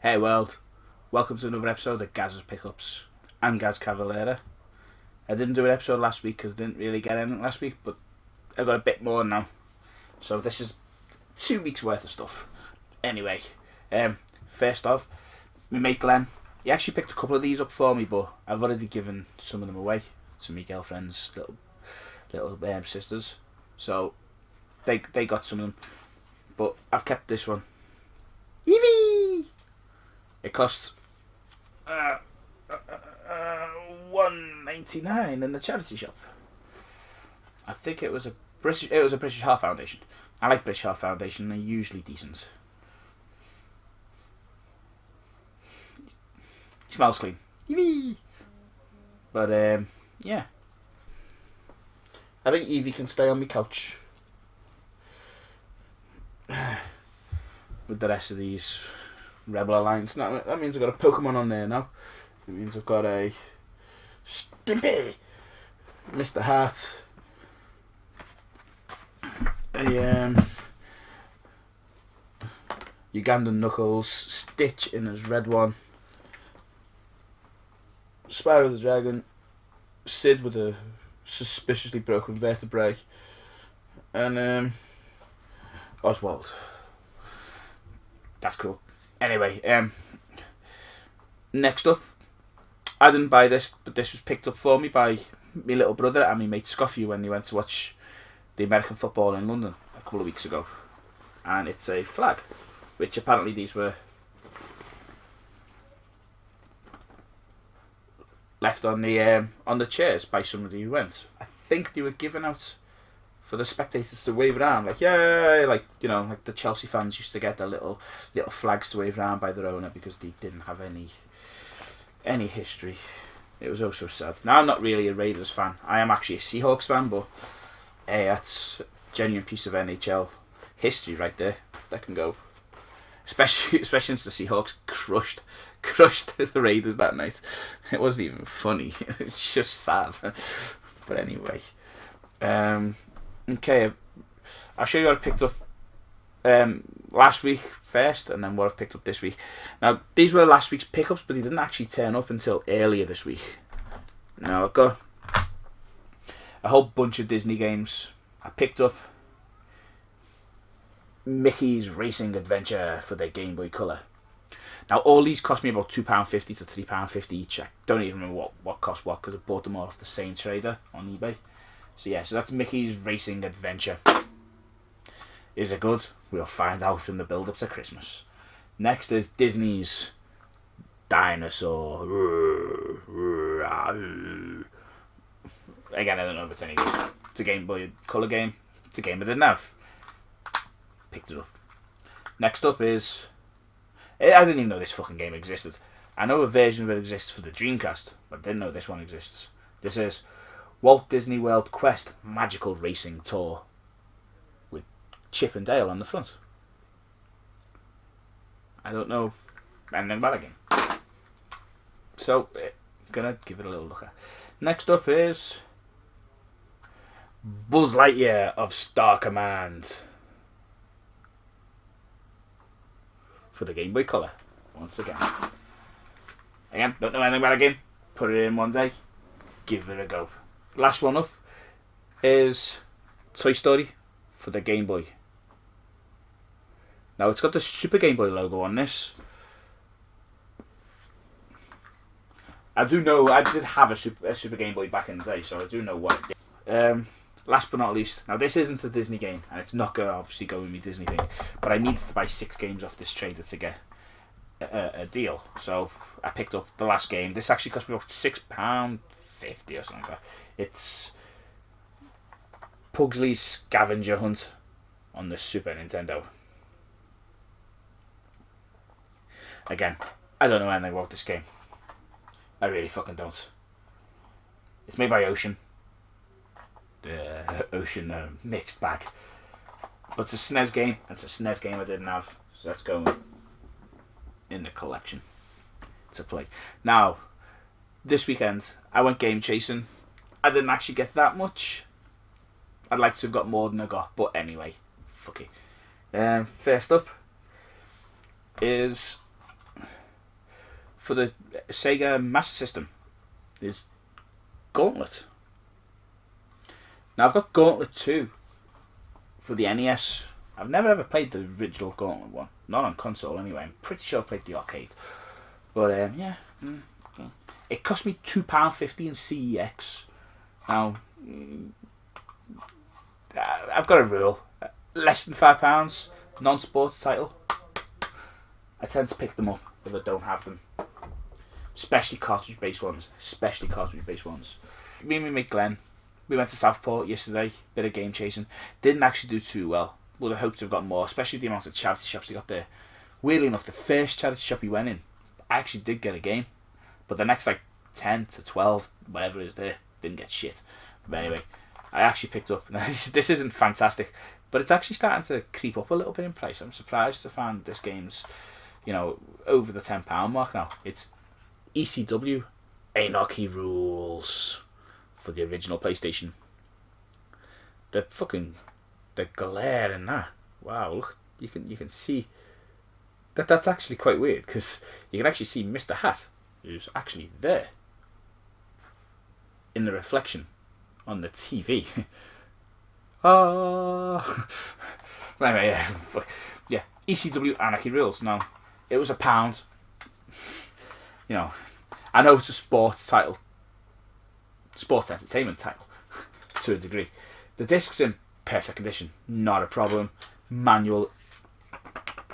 Hey world, welcome to another episode of Gazz's Pickups. I'm Gazz Cavalera. I didn't do an episode last week because I didn't really get anything last week, but I got a bit more now. So this is 2 weeks worth of stuff. Anyway, first off, my mate Glenn, he actually picked a couple of these up for me, but I've already given some of them away to my girlfriend's little sisters. So they got some of them, but I've kept this one. Eevee! It costs $1.99 in the charity shop. I think it was a British Heart Foundation. I like British Heart Foundation. They're usually decent. It smells clean. Eevee! But yeah. I think Evie can stay on my couch with the rest of these Rebel Alliance. No, that means I've got a Pokemon on there now. It means I've got a Stimpy, Mr. Hart, a Ugandan Knuckles, Stitch in his red one, Spyro the Dragon, Sid with a suspiciously broken vertebrae, and Oswald. That's cool. Anyway, next up, I didn't buy this, but this was picked up for me by my little brother and my mate Scoffy when they went to watch the American football in London a couple of weeks ago. And it's a flag, which apparently these were left on the chairs by somebody who went. I think they were given out for the spectators to wave around, like yay, like like the Chelsea fans used to get their little flags to wave around by their owner because they didn't have any history. It was oh so sad. Now I'm not really a Raiders fan. I am actually a Seahawks fan, but hey, that's a genuine piece of NHL history right there. That can go, especially since the Seahawks crushed the Raiders that night. It wasn't even funny. It's just sad. But anyway, okay, I'll show you what I picked up last week first, and then what I've picked up this week. Now, these were last week's pickups, but they didn't actually turn up until earlier this week. Now, I've got a whole bunch of Disney games. I picked up Mickey's Racing Adventure for the Game Boy Color. Now, all these cost me about £2.50 to £3.50 each. I don't even remember what cost what, because I bought them all off the same trader on eBay. So yeah, so that's Mickey's Racing Adventure. Is it good? We'll find out in the build-up to Christmas. Next is Disney's Dinosaur. Again, I don't know if it's any good. It's a Game Boy Color game. It's a game I didn't have. Picked it up. Next up is... I didn't even know this fucking game existed. I know a version of it exists for the Dreamcast, but I didn't know this one exists. This is Walt Disney World Quest Magical Racing Tour with Chip and Dale on the front. I don't know anything about the game, so gonna give it a little look at. Next up is Buzz Lightyear of Star Command for the Game Boy Color. Once again, don't know anything about the game. Put it in one day, give it a go. Last one up is Toy Story for the Game Boy. Now, it's got the Super Game Boy logo on this. I do know I did have a Super Game Boy back in the day, so I do know what it did. Last but not least, now this isn't a Disney game, and it's not going to obviously go with me Disney thing, but I needed to buy 6 games off this trader to get a deal. So I picked up the last game. This actually cost me about £6.50 or something like that. It's Pugsley's Scavenger Hunt on the Super Nintendo. Again, I don't know anything about this game. I really fucking don't. It's made by Ocean. Ocean mixed bag. But it's a SNES game, and it's a SNES game I didn't have. So that's going in the collection to play. Now, this weekend, I went game chasing. I didn't actually get that much. I'd like to have got more than I got, but anyway, fuck it. First up is for the Sega Master System is Gauntlet. Now I've got Gauntlet 2 for the NES. I've never ever played the original Gauntlet one. Not on console anyway. I'm pretty sure I played the arcade. But yeah. It cost me £2.50 in CEX. Now, I've got a rule. Less than £5, non-sports title. I tend to pick them up if I don't have them. Especially cartridge-based ones. Me and my mate Glenn, we went to Southport yesterday. Bit of game chasing. Didn't actually do too well. Would have hoped to have got more, especially the amount of charity shops they got there. Weirdly enough, the first charity shop we went in, I actually did get a game. But the next 10 to 12, whatever is there, didn't get shit. But anyway, I actually picked up. Now, this isn't fantastic, but it's actually starting to creep up a little bit in price. I'm surprised to find this game's, over the £10 mark now. It's ECW Anarchy Rules for the original PlayStation. The glare in that. Wow, look, you can see that's actually quite weird, because you can actually see Mr. Hat, who's actually there in the reflection on the TV. Anyway, yeah, ECW Anarchy Rules. Now, it was £1. I know it's a sports title, sports entertainment title, to a degree. The disc's in perfect condition, not a problem. Manual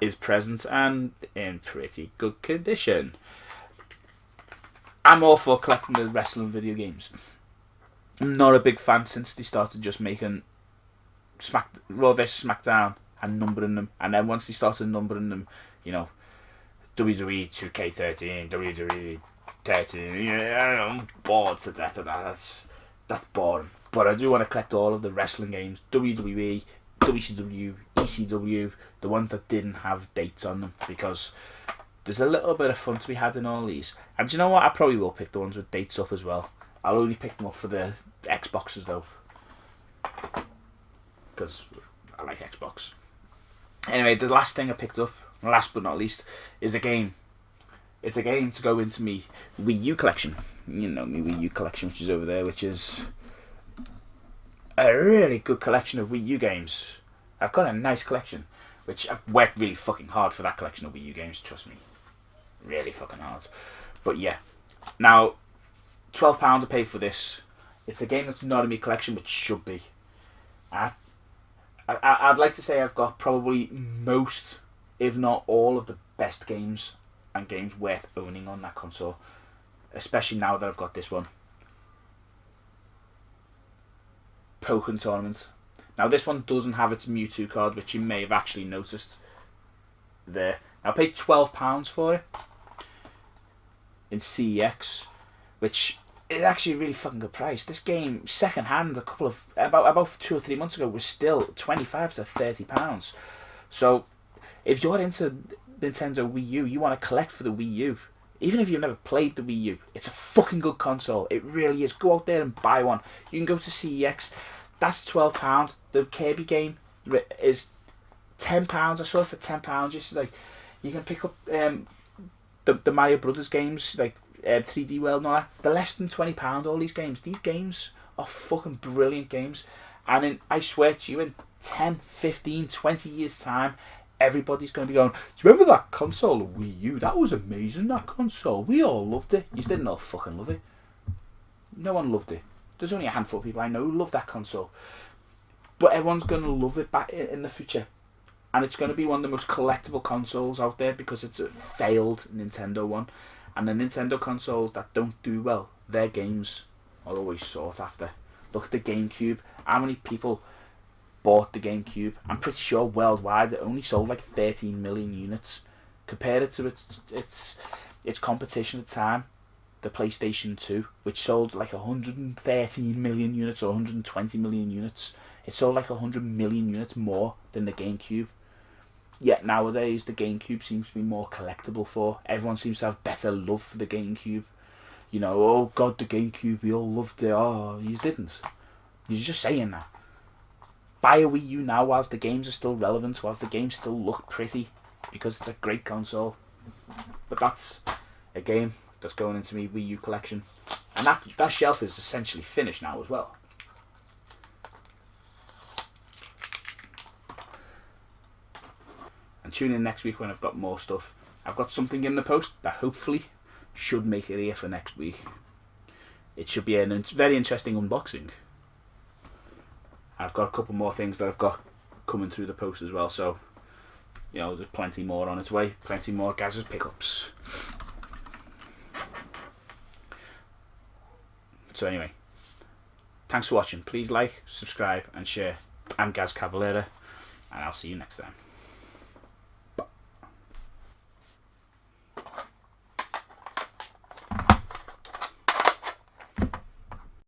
is present and in pretty good condition. I'm all for collecting the wrestling video games. I'm not a big fan since they started just making Raw vs SmackDown and numbering them, and then once they started numbering them, WWE 2K13, WWE 13, I'm bored to death of that. That's boring. But I do want to collect all of the wrestling games, WWE, WCW, ECW, the ones that didn't have dates on them, because there's a little bit of fun to be had in all these. And do you know what? I probably will pick the ones with dates up as well. I'll only pick them up for the Xboxes though, because I like Xbox. Anyway, the last thing I picked up, last but not least, is a game. It's a game to go into me Wii U collection. Me Wii U collection, which is over there, which is a really good collection of Wii U games. I've got a nice collection, which I've worked really fucking hard for that collection of Wii U games, trust me. Really fucking hard. But yeah. Now, £12 to pay for this. It's a game that's not in my collection, but should be. I'd like to say I've got probably most, if not all, of the best games and games worth owning on that console. Especially now that I've got this one. Pokken Tournament. Now this one doesn't have its Mewtwo card, which you may have actually noticed there. Now I paid £12 for it in CEX, which is actually a really fucking good price. This game, second hand, about 2 or 3 months ago, was still £25 to £30. So if you're into Nintendo Wii U, you want to collect for the Wii U, even if you've never played the Wii U, it's a fucking good console. It really is. Go out there and buy one. You can go to CEX. That's £12. The Kirby game is £10. I saw it for £10 yesterday. You can pick up the Mario Brothers games, like 3D World and all that. They're less than £20, all these games. These games are fucking brilliant games. And I swear to you, in 10, 15, 20 years' time, everybody's going to be going, do you remember that console, the Wii U? That was amazing, that console. We all loved it. You didn't all fucking love it. No one loved it. There's only a handful of people I know who love that console. But everyone's going to love it back in the future. And it's going to be one of the most collectible consoles out there because it's a failed Nintendo one. And the Nintendo consoles that don't do well, their games are always sought after. Look at the GameCube. How many people bought the GameCube? I'm pretty sure worldwide it only sold like 13 million units. Compare it to its competition at the time, the PlayStation 2, which sold like 113 million units or 120 million units. It sold like 100 million units more than the GameCube. Yet nowadays the GameCube seems to be more collectible for. Everyone seems to have better love for the GameCube. Oh god, the GameCube, we all loved it. Oh, you didn't. You're just saying that. Buy a Wii U now whilst the games are still relevant, whilst the games still look pretty, because it's a great console. But that's a game that's going into my Wii U collection. And that shelf is essentially finished now as well. And tune in next week when I've got more stuff. I've got something in the post that hopefully should make it here for next week. It should be a very interesting unboxing. I've got a couple more things that I've got coming through the post as well, so you know, there's plenty more on its way, plenty more Gazz's pickups. So anyway, thanks for watching. Please like, subscribe and share. I'm Gazz Cavalera, and I'll see you next time.